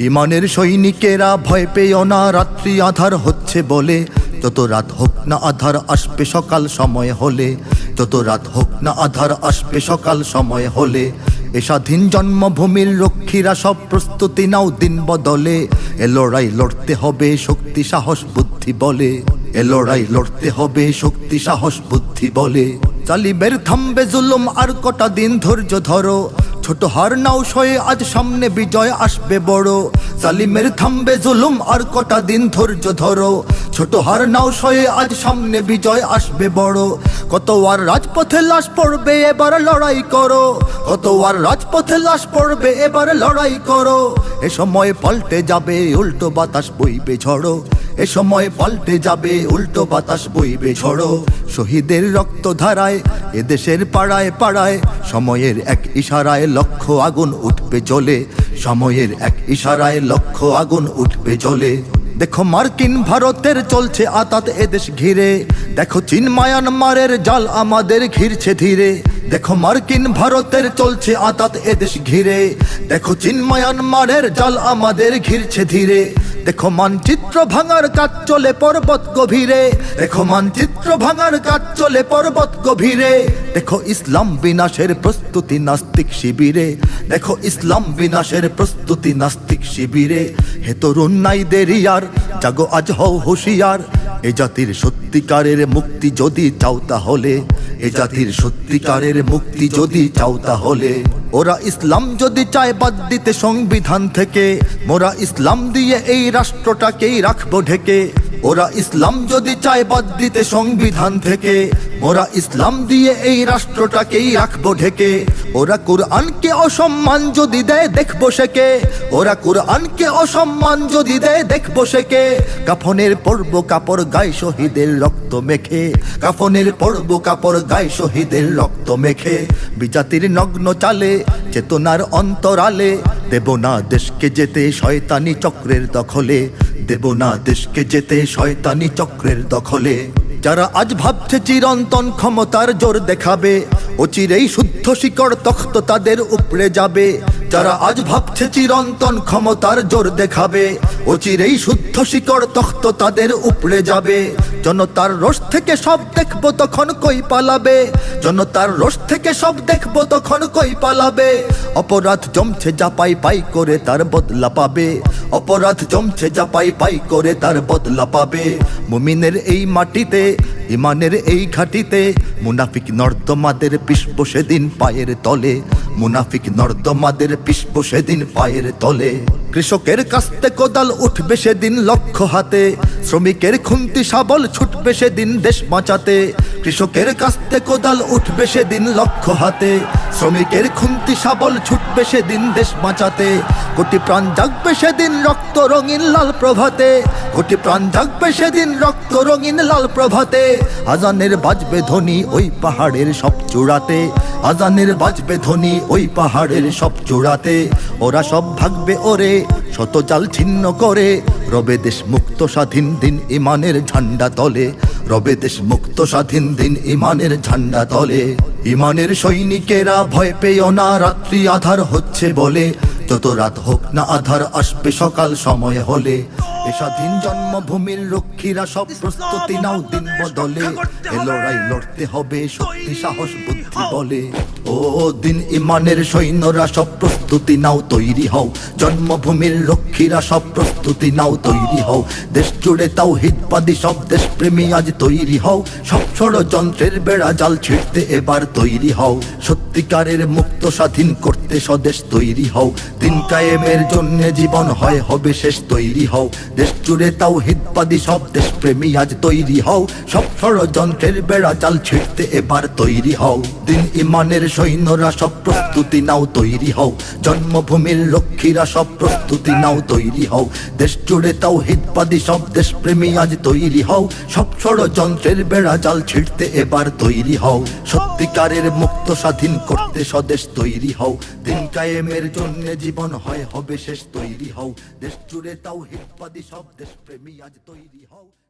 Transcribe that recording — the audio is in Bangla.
ইমানের সৈনিকেরা ভয় পেও না, রাত্রি আধার হচ্ছে বলে। যত রাত হোক না আধার আসবে সকাল সময় হলে। যত রাত হোক না আধার আসবে সকাল সময় হলে। এ স্বাধীন জন্মভূমির রক্ষীরা সব প্রস্তুতি নাও দিন বদলে। এ লড়াই লড়তে হবে শক্তি সাহস বুদ্ধি বলে। এ লড়াই লড়তে হবে শক্তি সাহস বুদ্ধি বলে। জালিমের থামবে জুলুম আর কটা দিন ধৈর্য ধরো। ছোট হার নাও সয়ে আজ সামনে বিজয় আসবে বড়। জালিমের থামবে জুলুম আর কটা দিন ধৈর্য ধরো। ছোট হার নাও সয়ে আজ সামনে বিজয় আসবে বড়। কত আর রাজপথে লাশ পড়বে এবার লড়াই করো। কত আর রাজপথে লাশ পড়বে এবার লড়াই করো। এ সময় পাল্টে যাবে উল্টো বাতাস বইবে ঝড়ো। এ সময় পাল্টে যাবে উল্টো বাতাস বইবে ঝড়ো। শহীদের রক্ত ধারায় এদেশের পাড়ায় পাড়ায় সময়ের এক ইশারায় লক্ষ আগুন উঠবে জ্বলে। সময়ের এক ইশারায় লক্ষ আগুন উঠবে জ্বলে। দেখো মার্কিন ভারতের চলছে আতাত এদেশ ঘিরে। দেখো চীন মায়ানমারের জাল আমাদের ঘিরছে ধীরে। দেখো মার্কিন ভারতের চলছে আতাত এদেশ ঘিরে। দেখো চীন মায়ানমারের জাল আমাদের ঘিরছে ধীরে। দেখো মানচিত্র ভাঙার কাজ চলে পর্বত গভীরে। দেখো মানচিত্র ভাঙার কাজ চলে পর্বত গভীরে। দেখো ইসলাম বিনাশের প্রস্তুতি নাস্তিক শিবিরে। দেখো ইসলাম বিনাশের প্রস্তুতি নাস্তিক শিবিরে। হে তরুণ নাই দেরি আর, জাগো আজ হও হুঁশিয়ার। এ জাতির সত্যিকারের মুক্তি যদি চাও তাহলে। এ জাতির সত্যিকারের মুক্তি যদি চাও তাহলে। ওরা ইসলাম যদি চায় বাদ দিতে সংবিধান থেকে, মোরা ইসলাম দিয়ে এই রাষ্ট্রটাকেই রাখবো ঢেকে। ওরা ইসলাম যদি চায় বাদ দিতে সংবিধান থেকে, মোরা ইসলাম দিয়ে এই রাষ্ট্রটাকেই রাখবো ঢেকে। ওরা কুরআনকে অসম্মান যদি দেয় দেখবো সেকে। ওরা কুরআনকে অসম্মান যদি দেয় দেখবো সেকে। কাফনের পরব কাপড় গায়ে শহীদের রক্ত মেখে। কাফনের পরব কাপড় গায়ে শহীদের রক্ত মেখে। বিজাতির নগ্ন চালে চেতনার অন্তরালে। দেব না দেশকে যেতে শয়তানি চক্রের দখলে। দেব না দেশকে যেতে শয়তানি চক্রের দখলে। যারা আজ ভাবছে চিরন্তন ক্ষমতার জোর দেখাবে, অচিরেই শুদ্ধ শিকড় তখ্ত তাদের উপড়ে যাবে। যারা আজ ভাবছে চিরন্তন ক্ষমতার জোর দেখাবে, অচিরেই শুদ্ধ শিকড় তখ্ত তাদের উপড়ে যাবে। জনতার রোষ থেকে সব দেখবো তখন কই পালাবে। জনতার রোষ থেকে সব দেখবো তখন কই পালাবে। অপরাধ জমছে যা পাই পাই করে তার বদলা পাবে। অপরাধ জমছে যা পাই পাই করে তার বদলা পাবে। মুমিনের এই মাটিতে ইমানের এই ঘাটিতে মুনাফিক নর্দমাদের পিষব সেদিন পায়ের তলে। মুনাফিক নর্দমাদের পিষব সেদিন পায়ের তলে। কৃষকের কাস্তে কোদাল উঠবে সেদিন লক্ষ্য হাতে। শ্রমিকের খুন্তি শাবল ছুটবে সেদিন দেশ বাঁচাতে। কৃষকের কাস্তে কোদাল উঠবে সেদিন লক্ষ্য হাতে। শ্রমিকের খুন্তি শাবল ছুটবে সেদিন দেশ বাঁচাতে। কোটি প্রাণ জাগবে সেদিন রক্ত রঙিন লাল প্রভাতে। কোটি প্রাণ জাগবে সেদিন রক্ত রঙিন লাল প্রভাতে। আজানের বাজবে ধ্বনি ওই পাহাড়ের সব চূড়াতে। আজানের বাজবে ধ্বনি ওই পাহাড়ের সব চূড়াতে। ওরা সব ভাগবে ওরে শত জাল ছিন্ন করে। রবে দেশ মুক্ত স্বাধীন দিন ইমানের ঝান্ডা তলে। রবে দেশ মুক্ত স্বাধীন দিন ইমানের ঝান্ডা তলে। ইমানের সৈনিকেরা ভয় পেও না, রাত্রি আধার হচ্ছে বলে। যত রাত হোক না আধার আসবে সকাল সময় হলে। এ স্বাধীন জন্মভূমির রক্ষীরা সব প্রস্তুতি নাও দিন বদলে। এ লড়াই লড়তে হবে শক্তি সাহস বুদ্ধি বলে। ও দিন ইমানের সৈন্যরা সব প্রস্তুতি নাও তৈরি হও। জন্মভূমির রক্ষীরা সব প্রস্তুতি নাও তৈরি হও। দেশ জুড়ে তাওহীদবাদী সব দেশপ্রেমী আজ তৈরি হও। সব ষড়যন্ত্রের বেড়া জাল ছিঁড়তে এবার তৈরি হও। সত্যিকারের মুক্ত স্বাধীন করতে স্বদেশ তৈরি হও। দিন কায়েমের জন্য জীবন হয় হবে শেষ তৈরি হও। দেশ জুড়ে তাওহীদবাদী সব দেশপ্রেমী আজ তৈরি হও। সব ষড়যন্ত্রের বেড়া জাল ছিঁড়তে এবার তৈরি হও। দিন ইমানের সৈন্যরা সব প্রস্তুতি নাও তৈরি হও। জন্মভূমির রক্ষীরা সব প্রস্তুতি নাও তৈরি হও। দেশ জুড়ে তাওহীদবাদী সব দেশপ্রেমী আজ তৈরি হও। সব ষড়যন্ত্রের বেড়া জাল ছিঁড়তে এবার তৈরি হও। সত্যিকারের মুক্ত স্বাধীন করতে স্বদেশ তৈরি হও। দিন কায়েমের জন্য জীবন হয় হবে শেষ তৈরি হও। দেশ জুড়ে তাওহীদবাদী সব দেশপ্রেমী আজ তৈরি হও।